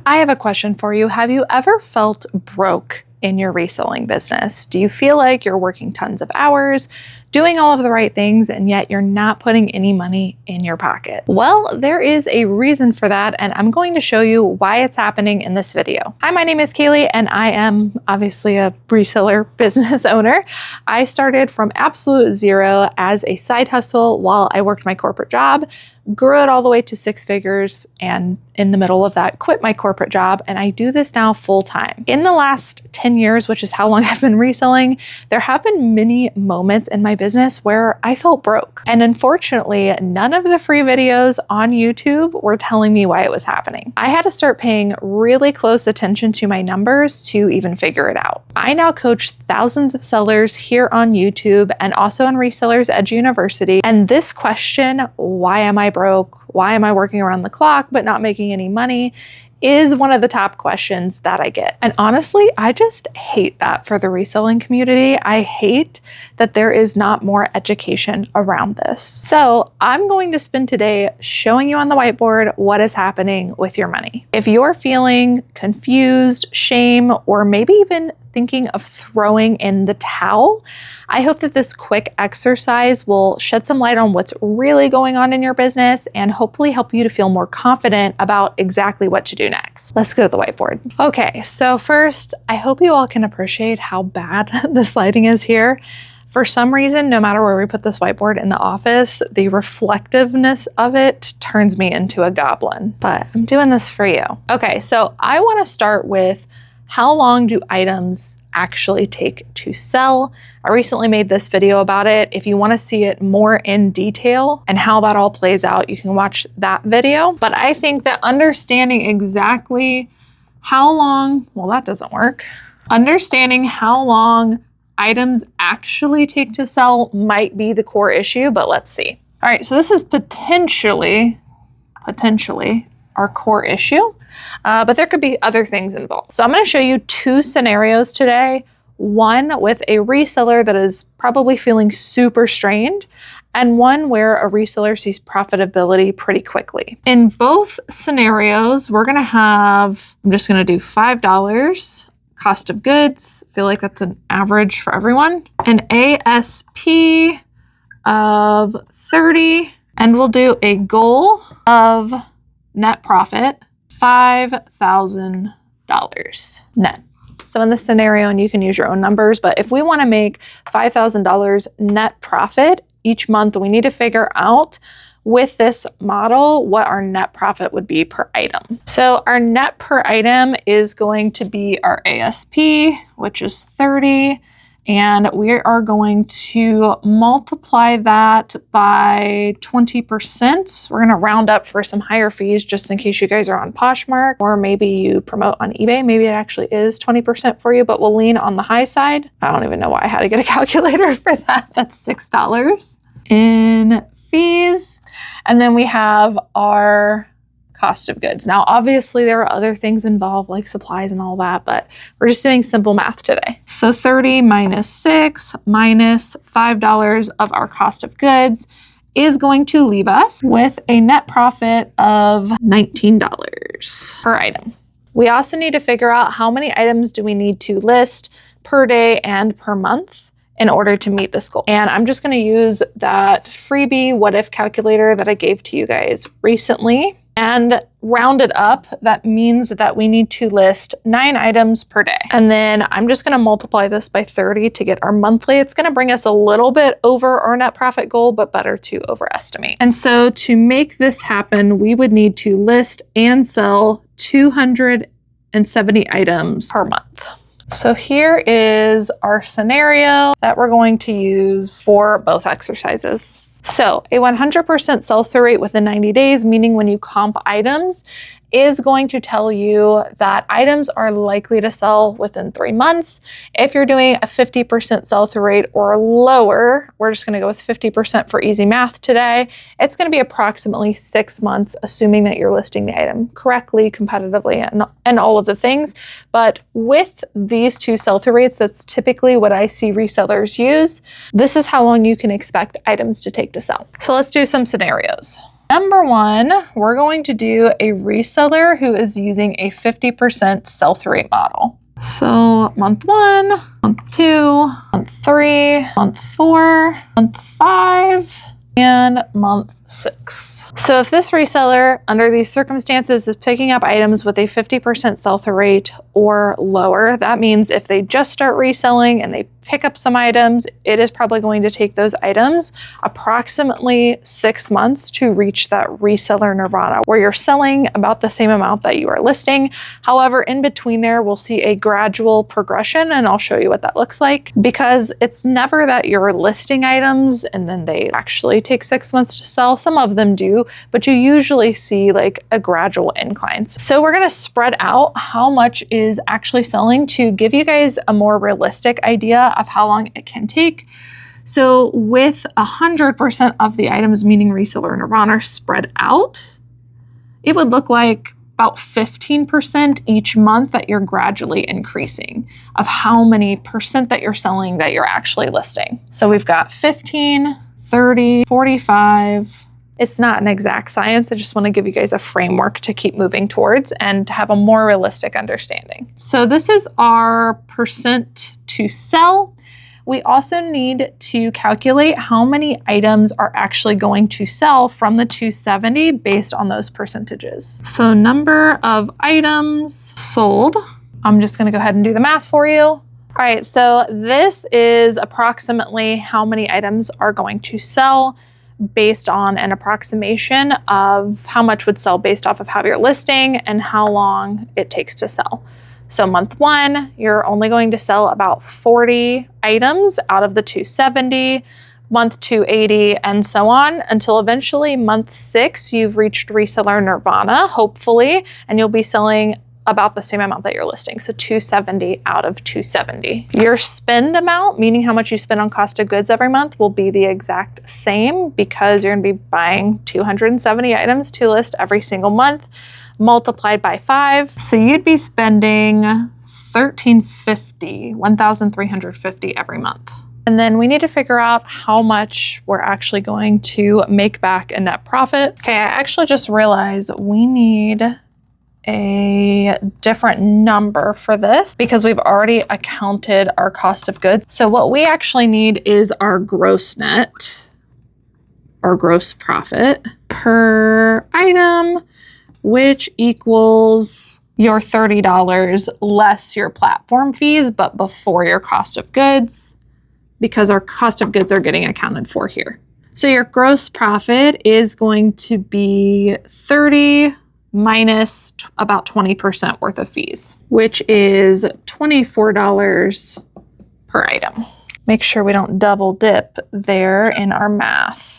I have a question for you. Have you ever felt broke in your reselling business? Do you feel like you're working tons of hours, doing all of the right things, and yet you're not putting any money in your pocket? Well, there is a reason for that, and I'm going to show you why it's happening in this video. Hi, my name is Cayley, and I am obviously a reseller business owner. I started from absolute zero as a side hustle while I worked my corporate job, grew it all the way to 6 figures, and in the middle of that, quit my corporate job, and I do this now full time. In the last 10 years, which is how long I've been reselling, there have been many moments in my business where I felt broke. And unfortunately, none of the free videos on YouTube were telling me why it was happening. I had to start paying really close attention to my numbers to even figure it out. I now coach thousands of sellers here on YouTube and also on Resellers Edge University. And this question, why am I broke? Why am I working around the clock but not making any money, is one of the top questions that I get. And honestly, I just hate that for the reselling community. I hate that there is not more education around this. So I'm going to spend today showing you on the whiteboard what is happening with your money. If you're feeling confused, shame, or maybe even thinking of throwing in the towel, I hope that this quick exercise will shed some light on what's really going on in your business and hopefully help you to feel more confident about exactly what to do next. Let's go to the whiteboard. Okay, so first, I hope you all can appreciate how bad this lighting is here. For some reason, no matter where we put this whiteboard in the office, the reflectiveness of it turns me into a goblin, but I'm doing this for you. Okay, so I want to start with how long do items actually take to sell? I recently made this video about it. If you want to see it more in detail and how that all plays out, you can watch that video. But I think that understanding exactly how long, well, that doesn't work. Understanding how long items actually take to sell might be the core issue, but let's see. All right, so this is potentially our core issue, but there could be other things involved. So I'm going to show you 2 scenarios today. One with a reseller that is probably feeling super strained, and one where a reseller sees profitability pretty quickly. In both scenarios, we're going to have, I'm just going to do $5 cost of goods. I feel like that's an average for everyone. An ASP of 30, and we'll do a goal of net profit, $5,000 net. So in this scenario, and you can use your own numbers, but if we want to make $5,000 net profit each month, we need to figure out with this model what our net profit would be per item. So our net per item is going to be our ASP, which is 30. And we are going to multiply that by 20%. We're going to round up for some higher fees just in case you guys are on Poshmark, or maybe you promote on eBay. Maybe it actually is 20% for you, but we'll lean on the high side. I don't even know why I had to get a calculator for that. That's $6 in fees. And then we have our cost of goods. Now, obviously there are other things involved like supplies and all that, but we're just doing simple math today. So 30 minus 6 minus $5 of our cost of goods is going to leave us with a net profit of $19 per item. We also need to figure out how many items do we need to list per day and per month in order to meet this goal. And I'm just going to use that freebie what if calculator that I gave to you guys recently and round it up. That means that we need to list 9 items per day. And then I'm just going to multiply this by 30 to get our monthly. It's going to bring us a little bit over our net profit goal, but better to overestimate. And so to make this happen, we would need to list and sell 270 items per month. So here is our scenario that we're going to use for both exercises. So a 100% sell-through rate within 90 days, meaning when you comp items, is going to tell you that items are likely to sell within 3 months. If you're doing a 50% sell-through rate or lower, we're just gonna go with 50% for easy math today. It's gonna be approximately 6 months, assuming that you're listing the item correctly, competitively, and all of the things. But with these 2 sell-through rates, that's typically what I see resellers use. This is how long you can expect items to take to sell. So let's do some scenarios. Number one, we're going to do a reseller who is using a 50% sell-through rate model. So month 1, month 2, month 3, month 4, month 5, and month 6. So if this reseller under these circumstances is picking up items with a 50% sell-through rate or lower, that means if they just start reselling and they pick up some items, it is probably going to take those items approximately 6 months to reach that reseller nirvana, where you're selling about the same amount that you are listing. However, in between there, we'll see a gradual progression, and I'll show you what that looks like, because it's never that you're listing items and then they actually take 6 months to sell. Some of them do, but you usually see like a gradual incline. So we're going to spread out how much is actually selling to give you guys a more realistic idea of how long it can take. So with 100% of the items, meaning reseller nirvana, spread out, it would look like about 15% each month that you're gradually increasing of how many percent that you're selling that you're actually listing. So we've got 15, 30, 45. It's not an exact science. I just want to give you guys a framework to keep moving towards and to have a more realistic understanding. So this is our percent to sell. We also need to calculate how many items are actually going to sell from the 270 based on those percentages. So number of items sold. I'm just going to go ahead and do the math for you. All right, so this is approximately how many items are going to sell based on an approximation of how much would sell based off of how you're listing and how long it takes to sell. So month 1, you're only going to sell about 40 items out of the 270, month 2, 80, and so on, until eventually month 6, you've reached reseller nirvana, hopefully, and you'll be selling about the same amount that you're listing. So 270 out of 270. Your spend amount, meaning how much you spend on cost of goods every month, will be the exact same because you're going to be buying 270 items to list every single month, multiplied by 5. So you'd be spending $1,350 every month. And then we need to figure out how much we're actually going to make back in net profit. Okay, I actually just realized we need a different number for this because we've already accounted our cost of goods. So what we actually need is our gross net, or gross profit per item, which equals your $30 less your platform fees, but before your cost of goods, because our cost of goods are getting accounted for here. So your gross profit is going to be 30 minus about 20% worth of fees, which is $24 per item. Make sure we don't double dip there in our math.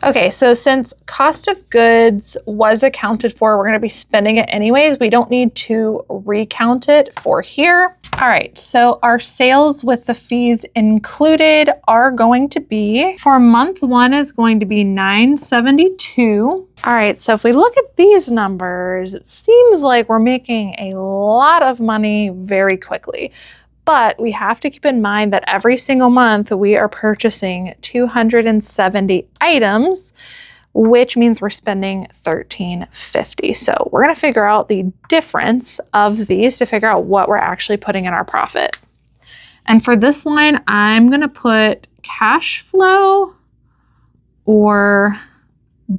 Okay, so since cost of goods was accounted for, we're going to be spending it anyways. We don't need to recount it for here. All right, so our sales with the fees included are going to be, for month 1 is going to be $972. All right, so if we look at these numbers, it seems like we're making a lot of money very quickly. But we have to keep in mind that every single month we are purchasing 270 items, which means we're spending $1,350. So we're going to figure out the difference of these to figure out what we're actually putting in our profit. And for this line, I'm going to put cash flow or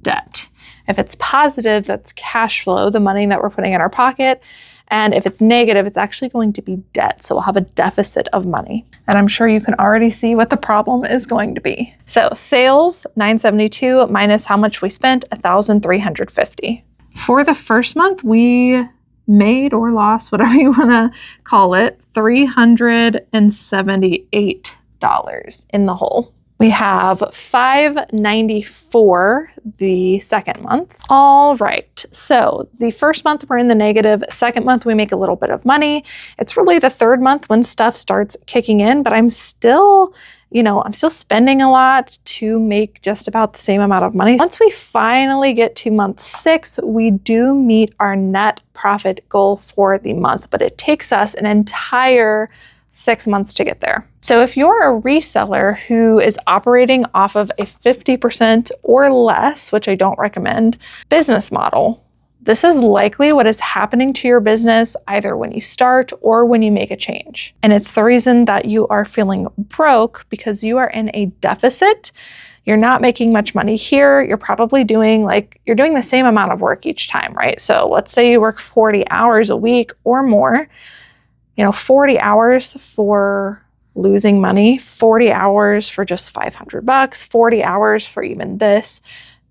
debt. If it's positive, that's cash flow, the money that we're putting in our pocket. And if it's negative, it's actually going to be debt. So we'll have a deficit of money. And I'm sure you can already see what the problem is going to be. So sales, $972 minus how much we spent, $1,350. For the first month, we made or lost, whatever you want to call it, $378 in the hole. We have $594 the second month. All right, so the first month we're in the negative. Second month we make a little bit of money. It's really the third month when stuff starts kicking in, but I'm still spending a lot to make just about the same amount of money. Once we finally get to month 6, we do meet our net profit goal for the month, but it takes us an entire 6 months to get there. So if you're a reseller who is operating off of a 50% or less, which I don't recommend, business model, this is likely what is happening to your business either when you start or when you make a change. And it's the reason that you are feeling broke because you are in a deficit. You're not making much money here. You're probably doing the same amount of work each time, right? So let's say you work 40 hours a week or more, 40 hours for losing money, 40 hours for just $500, 40 hours for even this.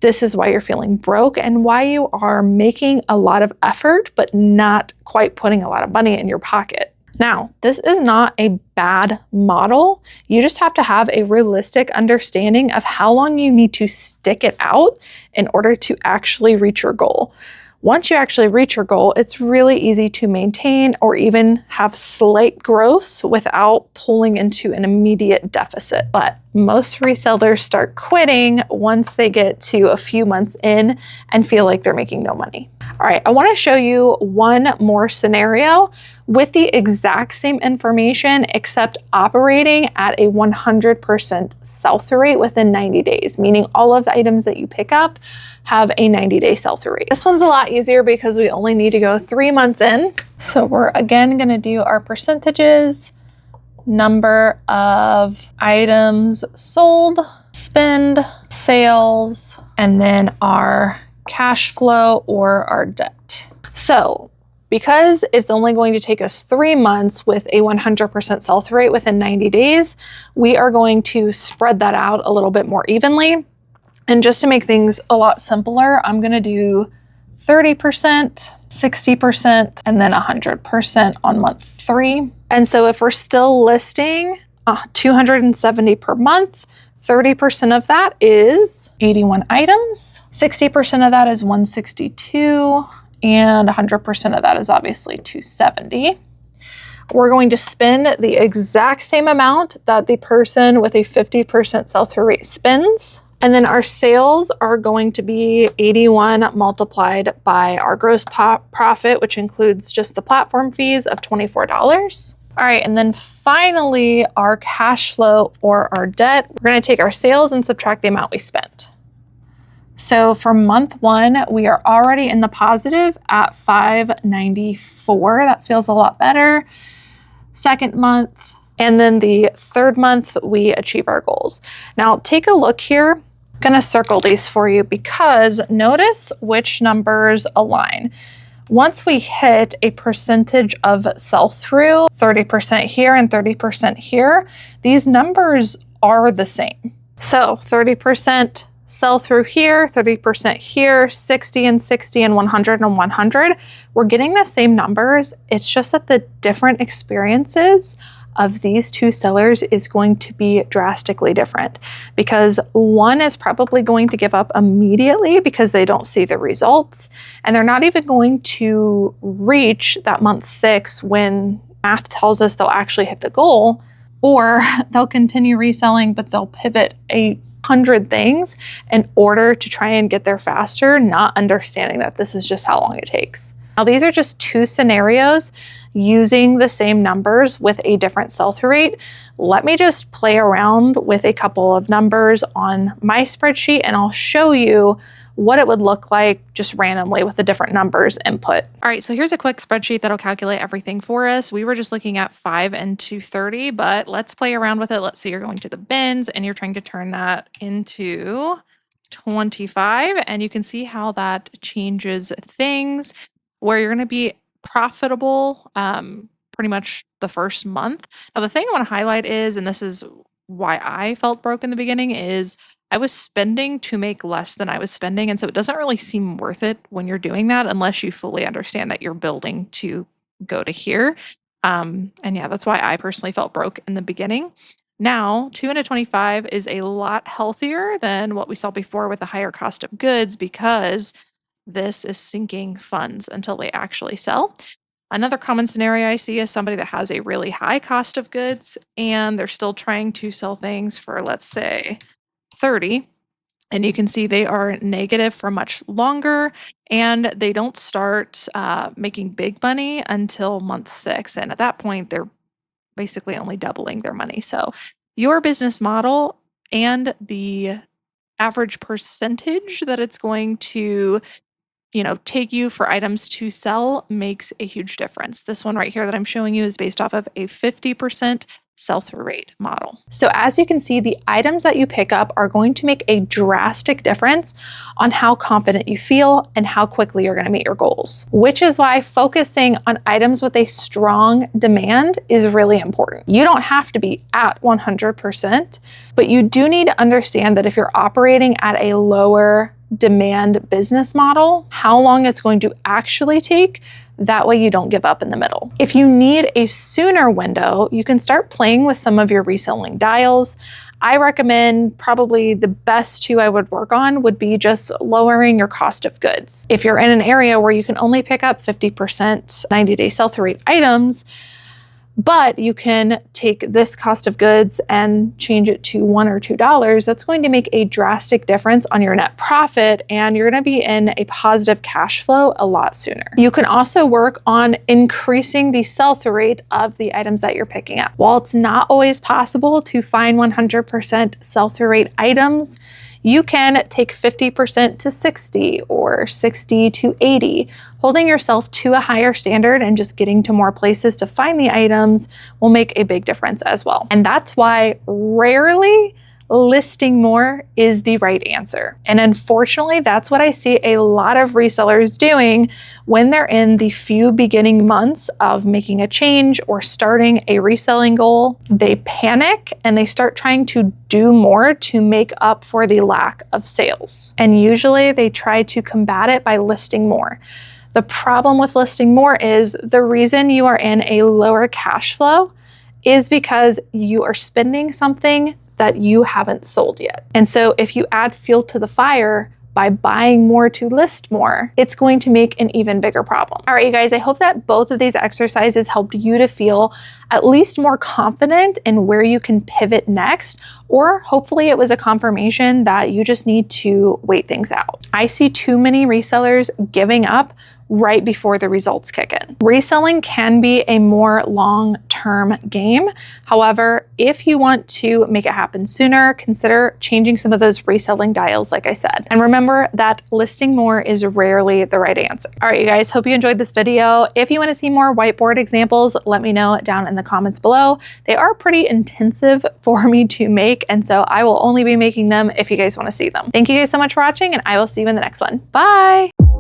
This is why you're feeling broke and why you are making a lot of effort, but not quite putting a lot of money in your pocket. Now, this is not a bad model. You just have to have a realistic understanding of how long you need to stick it out in order to actually reach your goal. Once you actually reach your goal, it's really easy to maintain or even have slight growth without pulling into an immediate deficit. But most resellers start quitting once they get to a few months in and feel like they're making no money. All right, I want to show you one more scenario with the exact same information, except operating at a 100% sell-through rate within 90 days, meaning all of the items that you pick up have a 90-day sell-through rate. This one's a lot easier because we only need to go 3 months in. So we're again going to do our percentages, number of items sold, spend, sales, and then our cash flow or our debt. So because it's only going to take us 3 months with a 100% sell-through rate within 90 days, we are going to spread that out a little bit more evenly. And just to make things a lot simpler, I'm going to do 30%, 60%, and then 100% on month 3. And so if we're still listing 270 per month, 30% of that is 81 items, 60% of that is 162, and 100% of that is obviously 270. We're going to spend the exact same amount that the person with a 50% sell-through rate spends. And then our sales are going to be 81 multiplied by our gross profit, which includes just the platform fees of $24. All right, and then finally, our cash flow or our debt, we're going to take our sales and subtract the amount we spent. So for month 1, we are already in the positive at $594. That feels a lot better. Second month, and then the third month, we achieve our goals. Now take a look here. I'm going to circle these for you because notice which numbers align. Once we hit a percentage of sell-through, 30% here and 30% here, these numbers are the same. So 30% sell-through here, 30% here, 60 and 60 and 100 and 100. We're getting the same numbers. It's just that the different experiences of these two sellers is going to be drastically different because one is probably going to give up immediately because they don't see the results, and they're not even going to reach that month 6 when math tells us they'll actually hit the goal, or they'll continue reselling, but they'll pivot 100 things in order to try and get there faster, not understanding that this is just how long it takes. Now, these are just 2 scenarios using the same numbers with a different sell-through rate. Let me just play around with a couple of numbers on my spreadsheet and I'll show you what it would look like just randomly with the different numbers input. All right, so here's a quick spreadsheet that'll calculate everything for us. We were just looking at 5 and 230, but let's play around with it. Let's say you're going to the bins and you're trying to turn that into 25, and you can see how that changes things, where you're going to be profitable pretty much the first month. Now, the thing I want to highlight is, and this is why I felt broke in the beginning, is I was spending to make less than I was spending. And so it doesn't really seem worth it when you're doing that unless you fully understand that you're building to go to here. And yeah, that's why I personally felt broke in the beginning. Now, 2 into 25 is a lot healthier than what we saw before with the higher cost of goods because this is sinking funds until they actually sell. Another common scenario I see is somebody that has a really high cost of goods and they're still trying to sell things for, let's say, 30. And you can see they are negative for much longer and they don't start making big money until month 6. And at that point, they're basically only doubling their money. So your business model and the average percentage that it's going to take you for items to sell makes a huge difference. This one right here that I'm showing you is based off of a 50% sell-through rate model. So as you can see, the items that you pick up are going to make a drastic difference on how confident you feel and how quickly you're going to meet your goals, which is why focusing on items with a strong demand is really important. You don't have to be at 100%, but you do need to understand that if you're operating at a lower demand business model, how long it's going to actually take. That way you don't give up in the middle. If you need a sooner window, you can start playing with some of your reselling dials. I recommend probably the best two I would work on would be just lowering your cost of goods. If you're in an area where you can only pick up 50% 90-day sell-through rate items, but you can take this cost of goods and change it to $1 or $2, that's going to make a drastic difference on your net profit, and you're going to be in a positive cash flow a lot sooner. You can also work on increasing the sell-through rate of the items that you're picking up. While it's not always possible to find 100% sell-through rate items, you can take 50% to 60 or 60 to 80. Holding yourself to a higher standard and just getting to more places to find the items will make a big difference as well. And that's why rarely listing more is the right answer. And unfortunately, that's what I see a lot of resellers doing when they're in the few beginning months of making a change or starting a reselling goal. They panic and they start trying to do more to make up for the lack of sales. And usually they try to combat it by listing more. The problem with listing more is the reason you are in a lower cash flow is because you are spending something that you haven't sold yet. And so if you add fuel to the fire by buying more to list more, it's going to make an even bigger problem. All right, you guys, I hope that both of these exercises helped you to feel at least more confident in where you can pivot next, or hopefully it was a confirmation that you just need to wait things out. I see too many resellers giving up right before the results kick in. Reselling can be a more long-term game. However, if you want to make it happen sooner, consider changing some of those reselling dials, like I said. And remember that listing more is rarely the right answer. All right, you guys, hope you enjoyed this video. If you want to see more whiteboard examples, let me know down in the comments below. They are pretty intensive for me to make, and so I will only be making them if you guys want to see them. Thank you guys so much for watching, and I will see you in the next one. Bye!